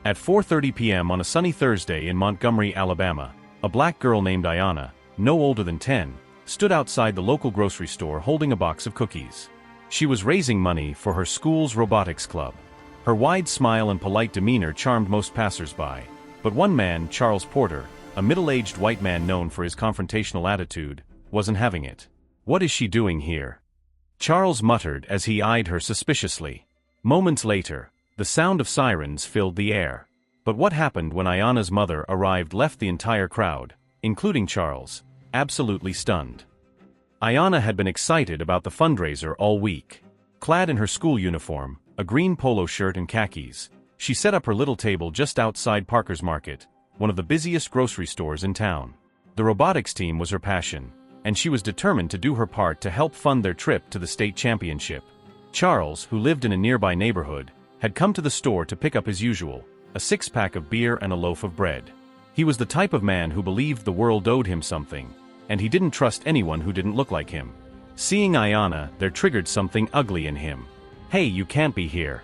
At 4:30 p.m. on a sunny Thursday in Montgomery, Alabama, a black girl named Ayanna, no older than 10, stood outside the local grocery store holding a box of cookies. She was raising money for her school's robotics club. Her wide smile and polite demeanor charmed most passers-by, but one man, Charles Porter, a middle-aged white man known for his confrontational attitude, wasn't having it. "What is she doing here?" Charles muttered as he eyed her suspiciously. Moments later, the sound of sirens filled the air. But what happened when Ayanna's mother arrived left the entire crowd, including Charles, absolutely stunned. Ayanna had been excited about the fundraiser all week. Clad in her school uniform, a green polo shirt and khakis, she set up her little table just outside Parker's Market, one of the busiest grocery stores in town. The robotics team was her passion, and she was determined to do her part to help fund their trip to the state championship. Charles, who lived in a nearby neighborhood, had come to the store to pick up his usual, a six-pack of beer and a loaf of bread. He was the type of man who believed the world owed him something, and he didn't trust anyone who didn't look like him. Seeing Ayanna, there triggered something ugly in him. "Hey, you can't be here!"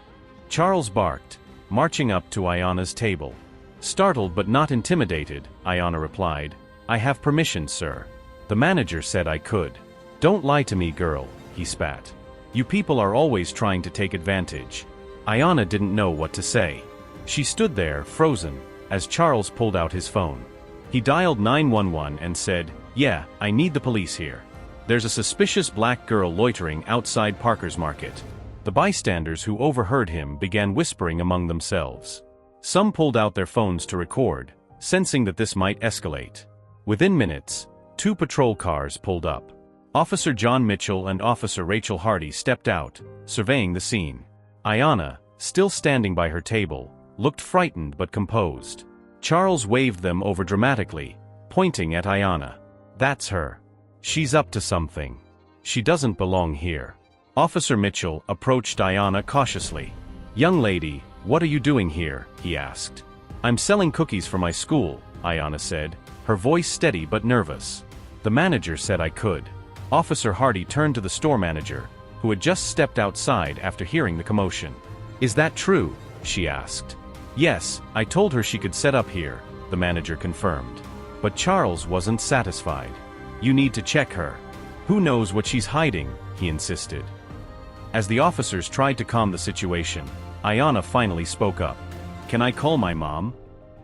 Charles barked, marching up to Ayanna's table. Startled but not intimidated, Ayanna replied, "I have permission, sir. The manager said I could." "Don't lie to me, girl," he spat. "You people are always trying to take advantage." Ayanna didn't know what to say. She stood there, frozen, as Charles pulled out his phone. He dialed 911 and said, "Yeah, I need the police here. There's a suspicious black girl loitering outside Parker's Market." The bystanders who overheard him began whispering among themselves. Some pulled out their phones to record, sensing that this might escalate. Within minutes, 2 patrol cars pulled up. Officer John Mitchell and Officer Rachel Hardy stepped out, surveying the scene. Ayanna, still standing by her table, looked frightened but composed. Charles waved them over dramatically, pointing at Ayanna. "That's her. She's up to something. She doesn't belong here." Officer Mitchell approached Ayanna cautiously. "Young lady, what are you doing here?" he asked. "I'm selling cookies for my school," Ayanna said, her voice steady but nervous. "The manager said I could." Officer Hardy turned to the store manager, who had just stepped outside after hearing the commotion. "Is that true?" she asked. "Yes, I told her she could set up here," the manager confirmed. But Charles wasn't satisfied. "You need to check her. Who knows what she's hiding?" he insisted. As the officers tried to calm the situation, Ayanna finally spoke up. "Can I call my mom?"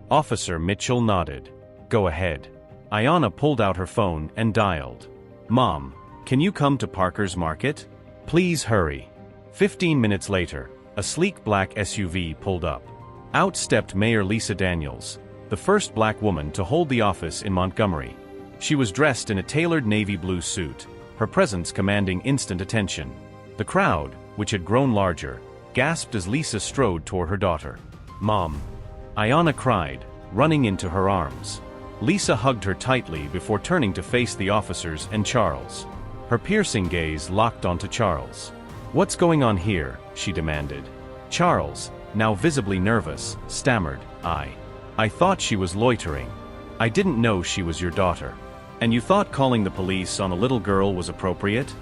Officer Mitchell nodded. "Go ahead." Ayanna pulled out her phone and dialed. "Mom, can you come to Parker's Market? Please hurry." 15 minutes later, a sleek black SUV pulled up. Out stepped Mayor Lisa Daniels, the first black woman to hold the office in Montgomery. She was dressed in a tailored navy blue suit, her presence commanding instant attention. The crowd, which had grown larger, gasped as Lisa strode toward her daughter. "Mom!" Ayanna cried, running into her arms. Lisa hugged her tightly before turning to face the officers and Charles. Her piercing gaze locked onto Charles. "What's going on here?" she demanded. Charles, now visibly nervous, stammered, I thought she was loitering. I didn't know she was your daughter." "And you thought calling the police on a little girl was appropriate?"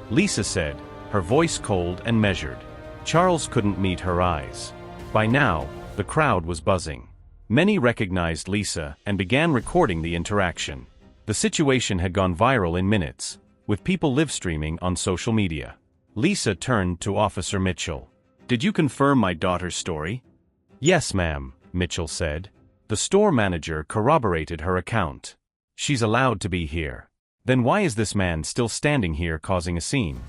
Lisa said, her voice cold and measured. Charles couldn't meet her eyes. By now, the crowd was buzzing. Many recognized Lisa and began recording the interaction. The situation had gone viral in minutes, with people live-streaming on social media. Lisa turned to Officer Mitchell. "Did you confirm my daughter's story?" "Yes, ma'am," Mitchell said. The store manager corroborated her account. "She's allowed to be here." "Then why is this man still standing here causing a scene?"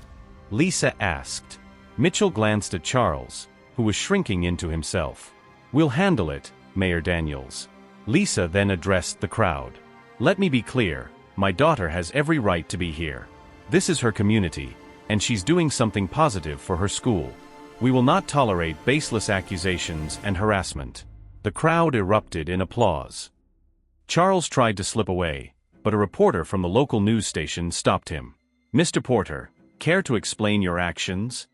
Lisa asked. Mitchell glanced at Charles, who was shrinking into himself. "We'll handle it, Mayor Daniels." Lisa then addressed the crowd. "Let me be clear, my daughter has every right to be here. This is her community, and she's doing something positive for her school. We will not tolerate baseless accusations and harassment." The crowd erupted in applause. Charles tried to slip away, but a reporter from the local news station stopped him. "Mr. Porter, care to explain your actions?"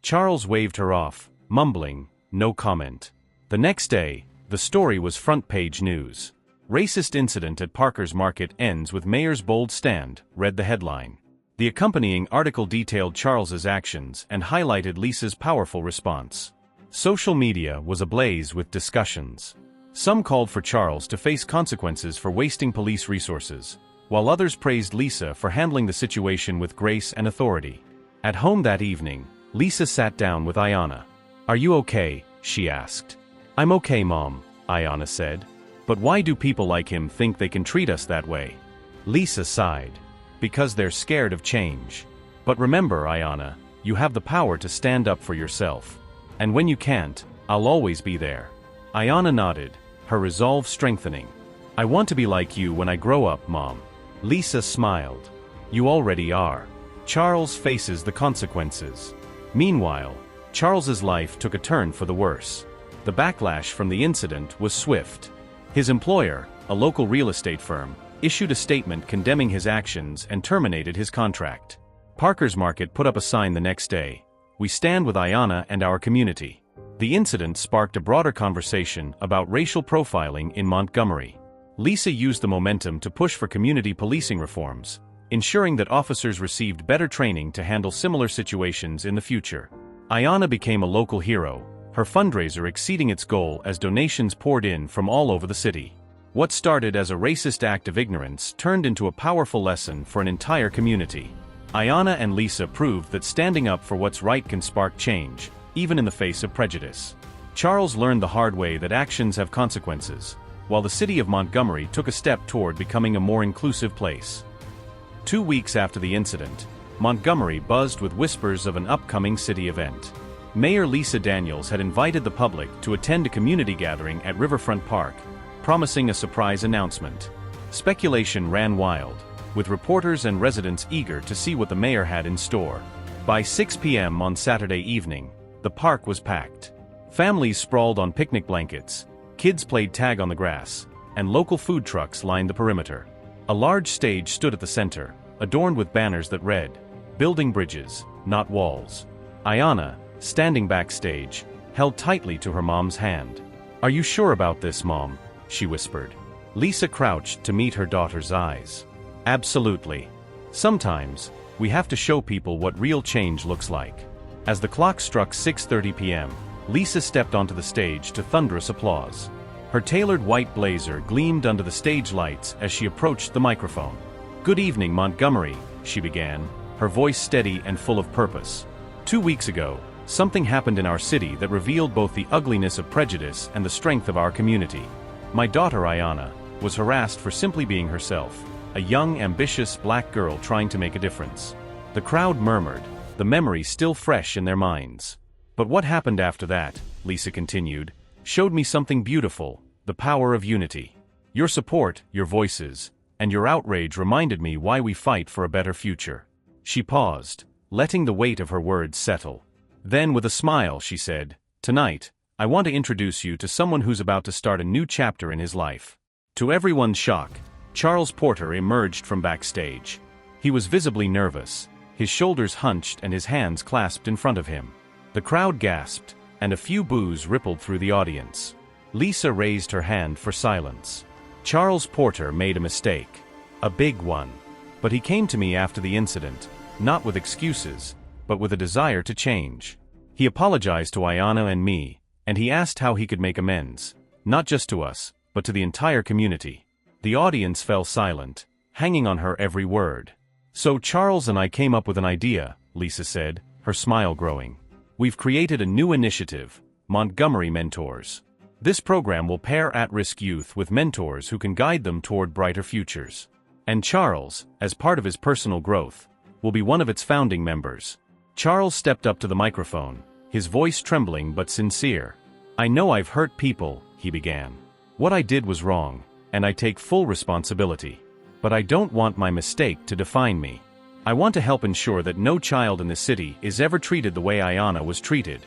Charles waved her off, mumbling, "No comment." The next day, the story was front-page news. "Racist incident at Parker's Market ends with mayor's bold stand," read the headline. The accompanying article detailed Charles's actions and highlighted Lisa's powerful response. Social media was ablaze with discussions. Some called for Charles to face consequences for wasting police resources, while others praised Lisa for handling the situation with grace and authority. At home that evening, Lisa sat down with Ayanna. "Are you okay?" she asked. "I'm okay, Mom," Ayanna said. "But why do people like him think they can treat us that way?" Lisa sighed. "Because they're scared of change. But remember, Ayanna, you have the power to stand up for yourself. And when you can't, I'll always be there." Ayanna nodded, her resolve strengthening. "I want to be like you when I grow up, Mom." Lisa smiled. "You already are." Charles faces the consequences. Meanwhile, Charles's life took a turn for the worse. The backlash from the incident was swift. His employer, a local real estate firm, issued a statement condemning his actions and terminated his contract. Parker's Market put up a sign the next day: "We stand with Ayanna and our community." The incident sparked a broader conversation about racial profiling in Montgomery. Lisa used the momentum to push for community policing reforms, ensuring that officers received better training to handle similar situations in the future. Ayanna became a local hero, her fundraiser exceeding its goal as donations poured in from all over the city. What started as a racist act of ignorance turned into a powerful lesson for an entire community. Ayanna and Lisa proved that standing up for what's right can spark change, even in the face of prejudice. Charles learned the hard way that actions have consequences, while the city of Montgomery took a step toward becoming a more inclusive place. 2 weeks after the incident, Montgomery buzzed with whispers of an upcoming city event. Mayor Lisa Daniels had invited the public to attend a community gathering at Riverfront Park, promising a surprise announcement. Speculation ran wild, with reporters and residents eager to see what the mayor had in store. By 6 p.m. on Saturday evening, the park was packed. Families sprawled on picnic blankets, kids played tag on the grass, and local food trucks lined the perimeter. A large stage stood at the center, adorned with banners that read, "Building bridges, not walls." Ayanna, standing backstage, held tightly to her mom's hand. "Are you sure about this, Mom?" she whispered. Lisa crouched to meet her daughter's eyes. "Absolutely. Sometimes, we have to show people what real change looks like." As the clock struck 6:30 p.m., Lisa stepped onto the stage to thunderous applause. Her tailored white blazer gleamed under the stage lights as she approached the microphone. "Good evening, Montgomery," she began, her voice steady and full of purpose. 2 weeks ago, something happened in our city that revealed both the ugliness of prejudice and the strength of our community. My daughter Ayanna was harassed for simply being herself, a young, ambitious black girl trying to make a difference. The crowd murmured, the memory still fresh in their minds. "But what happened after that," Lisa continued, "showed me something beautiful, the power of unity. Your support, your voices, and your outrage reminded me why we fight for a better future." She paused, letting the weight of her words settle. Then with a smile she said, "Tonight, I want to introduce you to someone who's about to start a new chapter in his life." To everyone's shock, Charles Porter emerged from backstage. He was visibly nervous, his shoulders hunched and his hands clasped in front of him. The crowd gasped, and a few boos rippled through the audience. Lisa raised her hand for silence. Charles Porter made a mistake. A big one. But he came to me after the incident, not with excuses, but with a desire to change. He apologized to Ayanna and me, and he asked how he could make amends, not just to us, but to the entire community. The audience fell silent, hanging on her every word. "So Charles and I came up with an idea," Lisa said, her smile growing. "We've created a new initiative, Montgomery Mentors. This program will pair at-risk youth with mentors who can guide them toward brighter futures. And Charles, as part of his personal growth, will be one of its founding members." Charles stepped up to the microphone, his voice trembling but sincere. "I know I've hurt people," he began. "What I did was wrong, and I take full responsibility. But I don't want my mistake to define me. I want to help ensure that no child in the city is ever treated the way Ayanna was treated."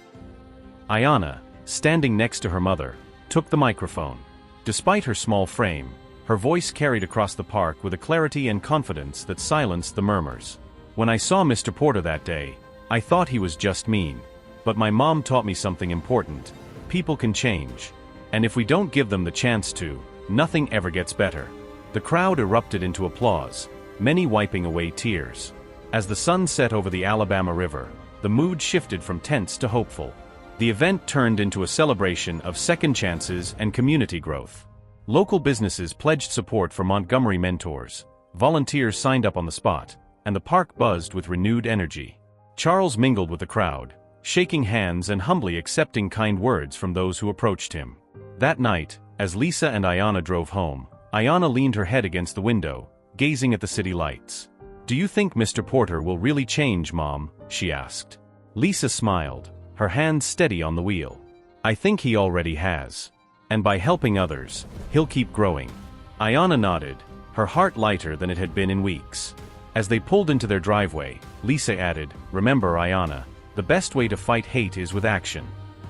Ayanna, standing next to her mother, took the microphone. Despite her small frame, her voice carried across the park with a clarity and confidence that silenced the murmurs. "When I saw Mr. Porter that day, I thought he was just mean. But my mom taught me something important. People can change. And if we don't give them the chance to, nothing ever gets better." The crowd erupted into applause, many wiping away tears. As the sun set over the Alabama River, the mood shifted from tense to hopeful. The event turned into a celebration of second chances and community growth. Local businesses pledged support for Montgomery mentors, volunteers signed up on the spot, and the park buzzed with renewed energy. Charles mingled with the crowd, shaking hands and humbly accepting kind words from those who approached him. That night, as Lisa and Ayanna drove home, Ayanna leaned her head against the window, gazing at the city lights. "Do you think Mr. Porter will really change, Mom?" she asked. Lisa smiled, her hands steady on the wheel. "I think he already has. And by helping others, he'll keep growing." Ayanna nodded, her heart lighter than it had been in weeks. As they pulled into their driveway, Lisa added, "Remember, Ayanna, the best way to fight hate is with action."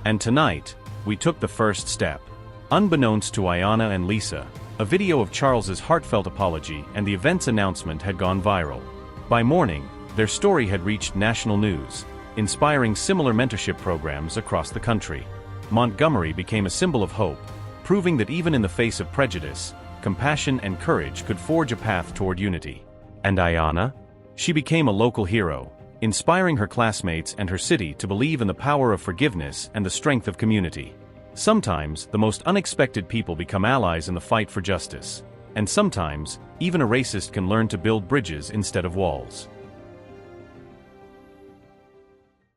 And tonight, we took the first step. Unbeknownst to Ayanna and Lisa, a video of Charles's heartfelt apology and the event's announcement had gone viral. By morning, their story had reached national news, inspiring similar mentorship programs across the country. Montgomery became a symbol of hope, proving that even in the face of prejudice, compassion and courage could forge a path toward unity. And Ayanna? She became a local hero, inspiring her classmates and her city to believe in the power of forgiveness and the strength of community. Sometimes, the most unexpected people become allies in the fight for justice. And sometimes, even a racist can learn to build bridges instead of walls.